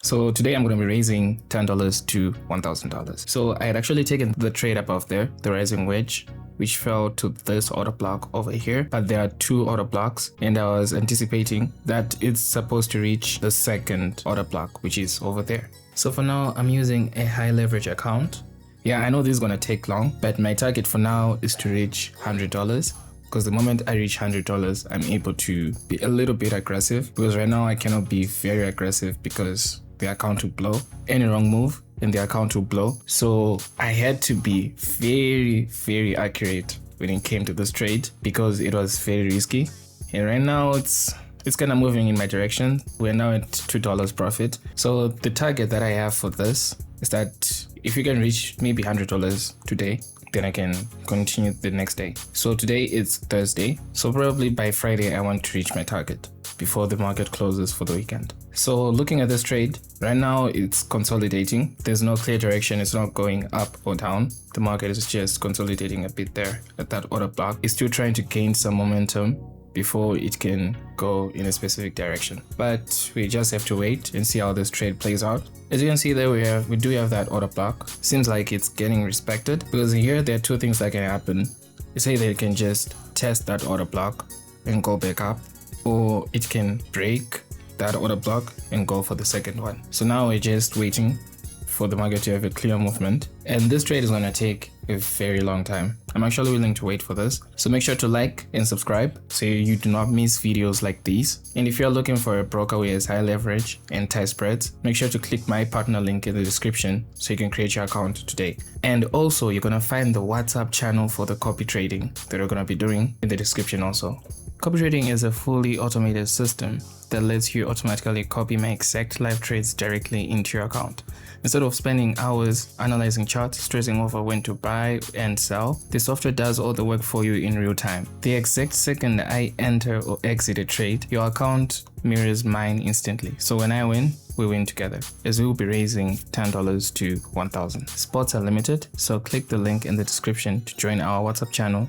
So today I'm going to be raising $10 to $1,000. So I had actually taken the trade above there, the rising wedge, which fell to this order block over here, but there are two order blocks and I was anticipating that it's supposed to reach the second order block, which is over there. So for now, I'm using a high leverage account. Yeah, I know this is going to take long, but my target for now is to reach $100. Because the moment I reach $100, I'm able to be a little bit aggressive, because right now I cannot be very aggressive because the account will blow. Any wrong move and the account will blow. So I had to be very accurate when it came to this trade because it was very risky. And right now it's kind of moving in my direction. We're now at $2 profit. So the target that I have for this is that if you can reach maybe $100 today, then I can continue the next day. So today is Thursday, so probably by Friday I want to reach my target before the market closes for the weekend. So looking at this trade, right now it's consolidating. There's no clear direction, it's not going up or down. The market is just consolidating a bit there at that order block. It's still trying to gain some momentum before it can go in a specific direction. But we just have to wait and see how this trade plays out. As you can see there, we do have that order block. Seems like it's getting respected because here there are two things that can happen. You say that it can just test that order block and go back up, or it can break that order block and go for the second one. So now we're just waiting for the market to have a clear movement, and this trade is going to take a very long time. I'm actually willing to wait for this, so make sure to like and subscribe so you do not miss videos like these. And if you're looking for a broker who has high leverage and tight spreads, make sure to click my partner link in the description so you can create your account today. And also you're going to find the WhatsApp channel for the copy trading that we're going to be doing in the description also. Copy trading is a fully automated system that lets you automatically copy my exact live trades directly into your account. Instead of spending hours analyzing charts, stressing over when to buy and sell, the software does all the work for you in real time. The exact second I enter or exit a trade, your account mirrors mine instantly. So when I win, we win together, as we will be raising $10 to $1,000. Spots are limited, so click the link in the description to join our WhatsApp channel,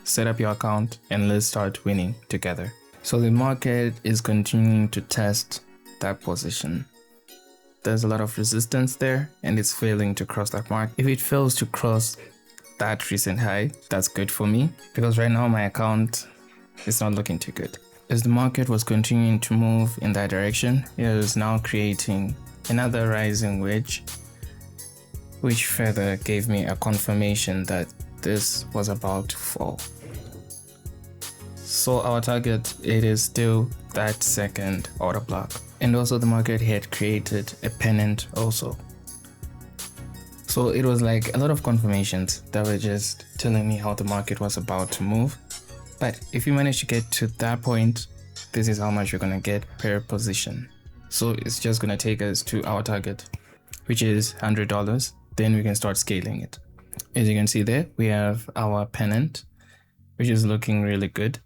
set up your account, and let's start winning together. So the market is continuing to test that position. There's a lot of resistance there and it's failing to cross that mark. If it fails to cross that recent high, that's good for me because right now my account is not looking too good. As the market was continuing to move in that direction, it is now creating another rising wedge, which further gave me a confirmation that this was about to fall. So our target, it is still that second order block. And also the market had created a pennant also. So it was like a lot of confirmations that were just telling me how the market was about to move. But if you manage to get to that point, this is how much you're gonna get per position. So it's just gonna take us to our target, which is $100. Then we can start scaling it. As you can see there, we have our pennant, which is looking really good.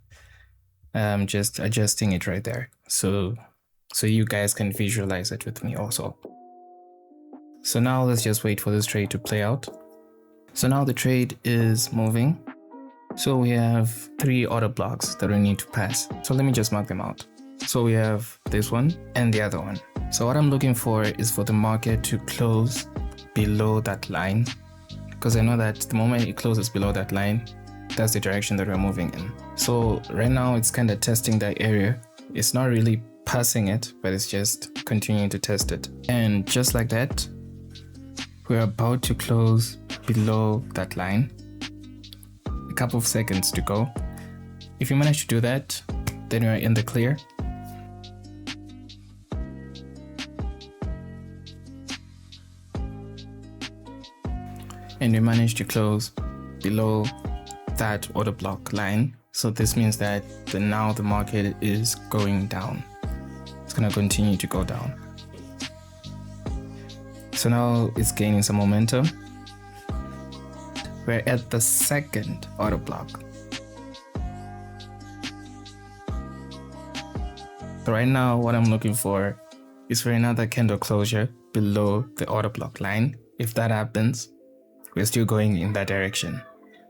I'm just adjusting it right there. So you guys can visualize it with me also. So now let's just wait for this trade to play out. So now the trade is moving. So we have 3 order blocks that we need to pass. So let me just mark them out. So we have this one and the other one. So what I'm looking for is for the market to close below that line, because I know that the moment it closes below that line, that's the direction that we're moving in. So right now it's kind of testing that area. It's not really passing it, but it's just continuing to test it. And just like that, we're about to close below that line. A couple of seconds to go. If you manage to do that, then you're in the clear. And we managed to close below that order block line. So this means that now the market is going down. It's going to continue to go down. So now it's gaining some momentum. We're at the second order block. So right now what I'm looking for is for another candle closure below the order block line. If that happens, we're still going in that direction.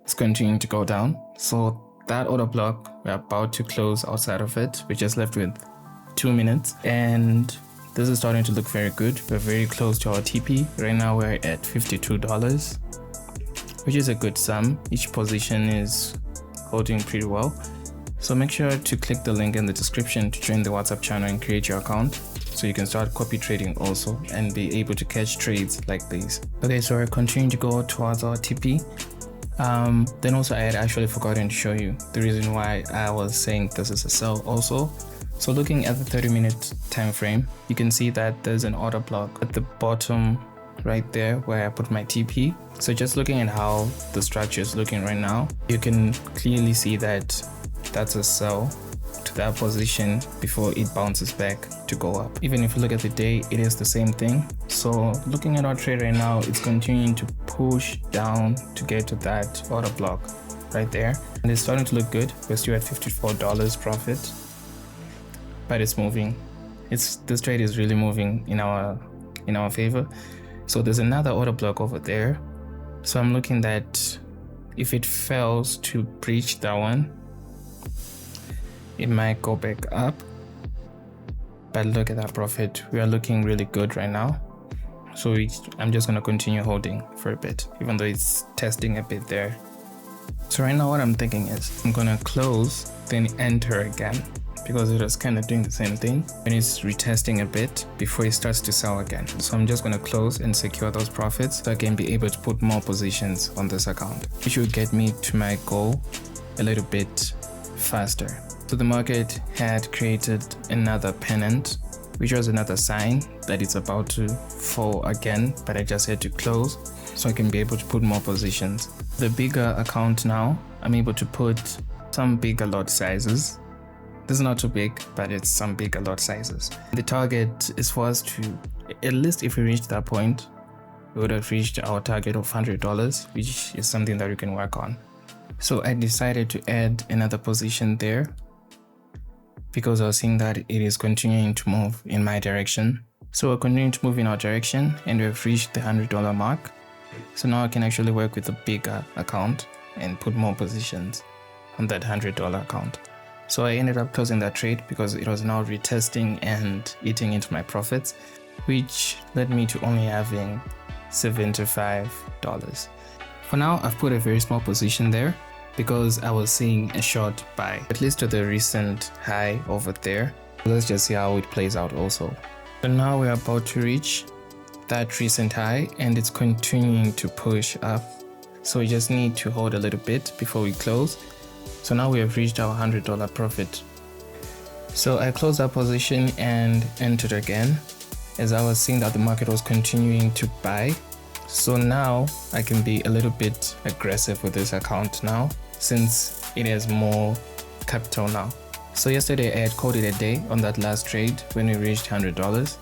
It's continuing to go down. So that order block, we're about to close outside of it. We're just left with 2 minutes. And this is starting to look very good. We're very close to our TP. Right now we're at $52, which is a good sum. Each position is holding pretty well. So make sure to click the link in the description to join the WhatsApp channel and create your account, so you can start copy trading also and be able to catch trades like these. Okay, so we're continuing to go towards our TP. Then also I had actually forgotten to show you the reason why I was saying this is a sell also. So looking at the 30-minute time frame, you can see that there's an order block at the bottom right there where I put my TP. So just looking at how the structure is looking right now, you can clearly see that that's a sell to that position before it bounces back to go up. Even if you look at the day, it is the same thing. So looking at our trade right now, it's continuing to push down to get to that order block right there, and it's starting to look good. We're still at $54 profit, but it's moving. This trade is really moving in our favor. So there's another order block over there. So I'm looking that if it fails to breach that one, it might go back up. But look at that profit. We are looking really good right now. So I'm just going to continue holding for a bit, even though it's testing a bit there. So right now what I'm thinking is I'm going to close, then enter again, because it was kind of doing the same thing and it's retesting a bit before it starts to sell again. So I'm just going to close and secure those profits so I can be able to put more positions on this account, which will get me to my goal a little bit faster. So the market had created another pennant, which was another sign that it's about to fall again, but I just had to close so I can be able to put more positions. The bigger account now, I'm able to put some bigger lot sizes. This is not too big, but it's some bigger lot sizes. The target is for us to, at least if we reach that point, we would have reached our target of $100, which is something that we can work on. So I decided to add another position there because I was seeing that it is continuing to move in my direction. So we're continuing to move in our direction and we've reached the $100 mark. So now I can actually work with a bigger account and put more positions on that $100 account. So I ended up closing that trade because it was now retesting and eating into my profits, which led me to only having $75. For now, I've put a very small position there because I was seeing a short buy, at least to the recent high over there. Let's just see how it plays out also. So now we're about to reach that recent high and it's continuing to push up. So we just need to hold a little bit before we close. So now we have reached our $100 profit. So I closed that position and entered again as I was seeing that the market was continuing to buy. So now I can be a little bit aggressive with this account now, since it has more capital now. So yesterday I had called it a day on that last trade when we reached $100.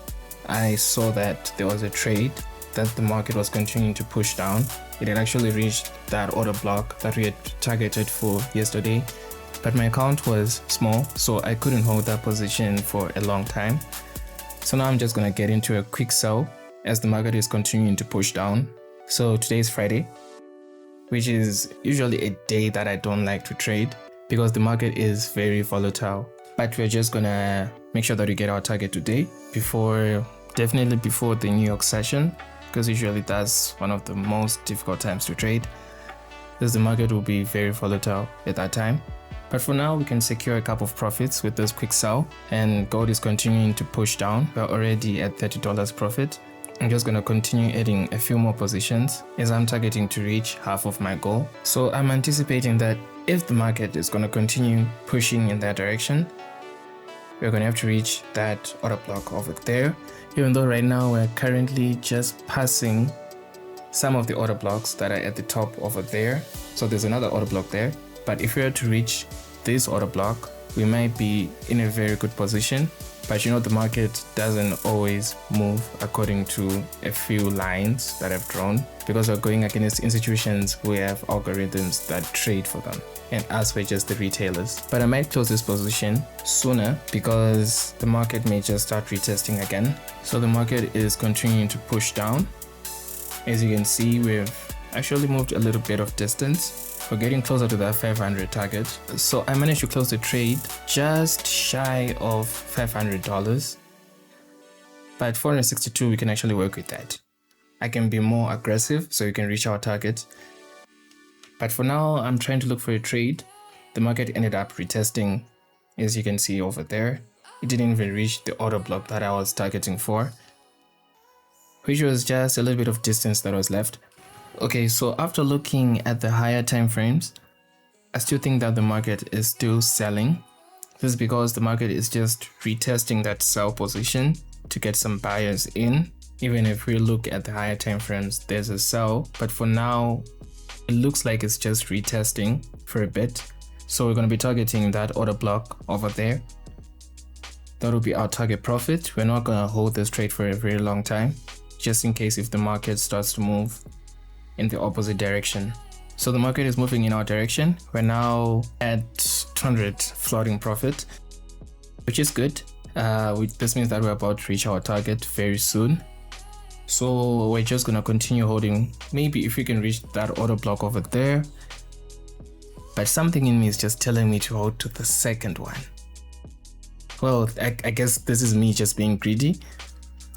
I saw that there was a trade that the market was continuing to push down. It had actually reached that order block that we had targeted for yesterday, but my account was small, so I couldn't hold that position for a long time. So now I'm just going to get into a quick sell as the market is continuing to push down. So today is Friday, which is usually a day that I don't like to trade because the market is very volatile. But we're just going to make sure that we get our target today definitely before the New York session, because usually that's one of the most difficult times to trade, because the market will be very volatile at that time. But for now, we can secure a couple of profits with this quick sell, and gold is continuing to push down. We're already at $30 profit. I'm just going to continue adding a few more positions as I'm targeting to reach half of my goal. So I'm anticipating that if the market is going to continue pushing in that direction, we're going to have to reach that order block over there. Even though right now we're currently just passing some of the order blocks that are at the top over there. So there's another order block there. But if we were to reach this order block, we might be in a very good position. But you know, the market doesn't always move according to a few lines that I've drawn, because we're going against institutions who have algorithms that trade for them, and us we're just the retailers. But I might close this position sooner because the market may just start retesting again. So the market is continuing to push down. As you can see, we've actually moved a little bit of distance. We're getting closer to that 500 target. So I managed to close the trade just shy of $500. But 462, we can actually work with that. I can be more aggressive so you can reach our target. But for now, I'm trying to look for a trade. The market ended up retesting, as you can see over there. It didn't even reach the order block that I was targeting for, which was just a little bit of distance that was left. Okay, so after looking at the higher time frames, I still think that the market is still selling. This is because the market is just retesting that sell position to get some buyers in. Even if we look at the higher time frames, there's a sell, but for now, it looks like it's just retesting for a bit. So we're going to be targeting that order block over there. That will be our target profit. We're not going to hold this trade for a very long time, just in case if the market starts to move in the opposite direction. So the market is moving in our direction. We're now at 200 floating profit, which is good. This means that we're about to reach our target very soon. So we're just going to continue holding. Maybe if we can reach that order block over there. But something in me is just telling me to hold to the second one. Well, I guess this is me just being greedy,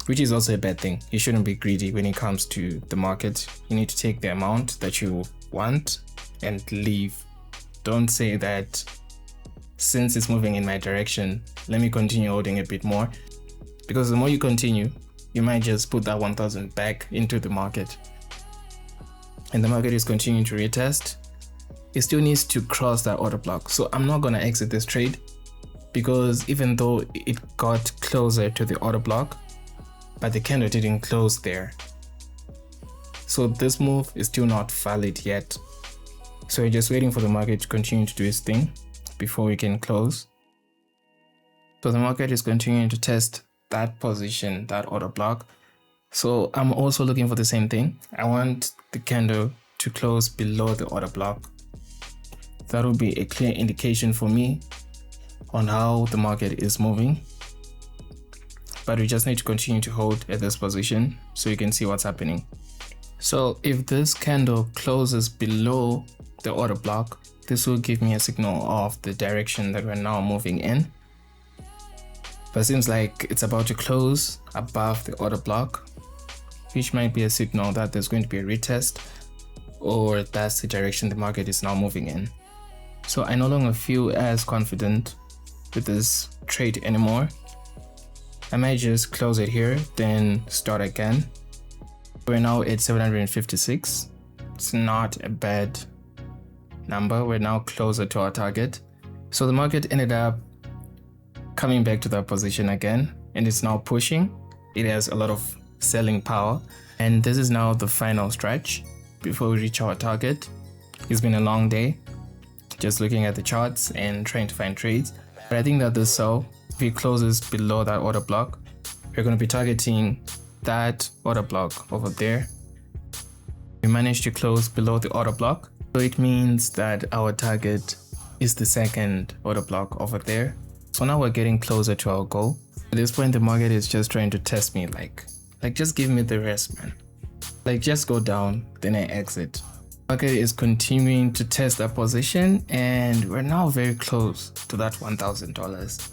which is also a bad thing. You shouldn't be greedy when it comes to the market. You need to take the amount that you want and leave. Don't say that since it's moving in my direction, let me continue holding a bit more. Because the more you continue, you might just put that 1000 back into the market. And the market is continuing to retest. It still needs to cross that order block. So I'm not going to exit this trade, because even though it got closer to the order block, but the candle didn't close there. So this move is still not valid yet. So we're just waiting for the market to continue to do its thing before we can close. So the market is continuing to test that position, that order block. So I'm also looking for the same thing. I want the candle to close below the order block. That will be a clear indication for me on how the market is moving. But we just need to continue to hold at this position so you can see what's happening. So if this candle closes below the order block, this will give me a signal of the direction that we're now moving in. But it seems like it's about to close above the order block, which might be a signal that there's going to be a retest, or that's the direction the market is now moving in. So I no longer feel as confident with this trade anymore. I might just close it here, then start again. We're now at 756. It's not a bad number. We're now closer to our target. So the market ended up coming back to that position again, and it's now pushing. It has a lot of selling power, and this is now the final stretch before we reach our target. It's been a long day, just looking at the charts and trying to find trades. But I think that this sell, if it closes below that order block, we're going to be targeting that order block over there. We managed to close below the order block, so it means that our target is the second order block over there. So now we're getting closer to our goal. At this point, the market is just trying to test me, like just give me the rest, man. Like, just go down, then I exit. Market is continuing to test that position, and we're now very close to that $1,000.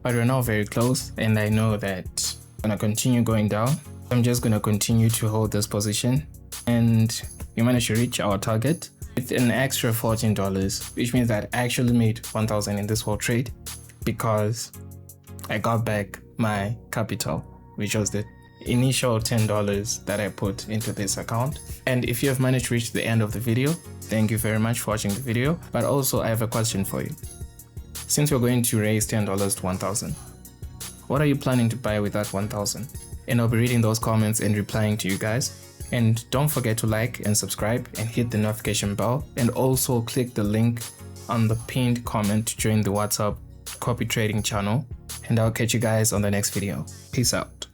But we're now very close, and I know that I'm gonna continue going down. I'm just gonna continue to hold this position, and we managed to reach our target with an extra $14, which means that I actually made $1,000 in this whole trade, because I got back my capital, which was the initial $10 that I put into this account. And if you have managed to reach the end of the video, thank you very much for watching the video. But also, I have a question for you. Since we're going to raise $10 to $1,000, what are you planning to buy with that $1,000? And I'll be reading those comments and replying to you guys. And don't forget to like and subscribe and hit the notification bell, and also click the link on the pinned comment to join the WhatsApp copy trading channel. And I'll catch you guys on the next video. Peace out.